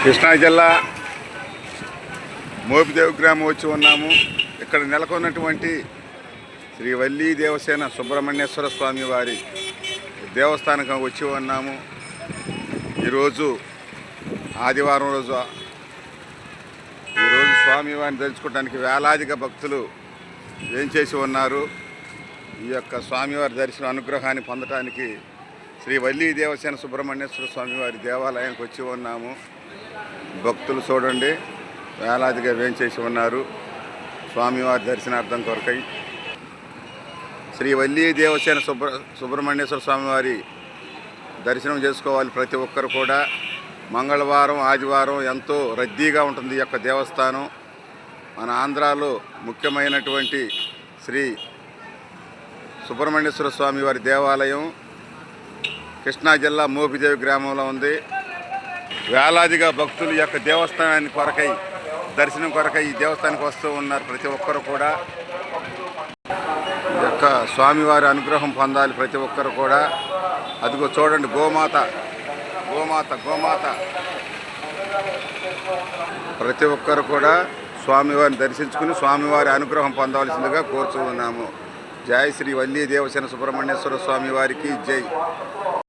కృష్ణా జిల్లా మోపిదేవి గ్రామం వచ్చి ఉన్నాము. ఇక్కడ నెలకొన్నటువంటి శ్రీ వల్లీ దేవసేన సుబ్రహ్మణ్యేశ్వర స్వామి వారి దేవస్థానం వచ్చి ఉన్నాము. ఈరోజు ఆదివారం రోజు స్వామివారిని దర్శించుకోవడానికి వేలాదిగా భక్తులు వేంచేసి ఉన్నారు. ఈ యొక్క స్వామివారి దర్శన అనుగ్రహాన్ని పొందడానికి శ్రీ వల్లీ దేవసేన సుబ్రహ్మణ్యేశ్వర స్వామివారి దేవాలయానికి వచ్చి ఉన్నాము. భక్తులు చూడండి వేలాదిగా వేంచేసి ఉన్నారు స్వామివారి దర్శనార్థం కొరకై. శ్రీ వల్లీ దేవసేన సుబ్రహ్మణ్యేశ్వర స్వామివారి దర్శనం చేసుకోవాలి ప్రతి ఒక్కరు కూడా. మంగళవారం ఆదివారం ఎంతో రద్దీగా ఉంటుంది ఈ యొక్క దేవస్థానం. మన ఆంధ్రాలో ముఖ్యమైనటువంటి శ్రీ సుబ్రహ్మణ్యేశ్వర స్వామి వారి దేవాలయం కృష్ణా జిల్లా మోపిదేవి గ్రామంలో ఉంది. వేలాదిగా భక్తులు ఈ యొక్క దేవస్థానాన్ని కొరకై దర్శనం కొరకై ఈ దేవస్థానానికి వస్తూ ఉన్నారు. ప్రతి ఒక్కరు కూడా ఈ యొక్క స్వామివారి అనుగ్రహం పొందాలి ప్రతి ఒక్కరు కూడా. అదిగో చూడండి గోమాత గోమాత గోమాత. ప్రతి ఒక్కరు కూడా స్వామివారిని దర్శించుకుని స్వామివారి అనుగ్రహం పొందవలసిందిగా కోరుచూ ఉన్నాము. జై శ్రీ వల్లీ దేవసేన సుబ్రహ్మణ్యేశ్వర స్వామి వారికి జై.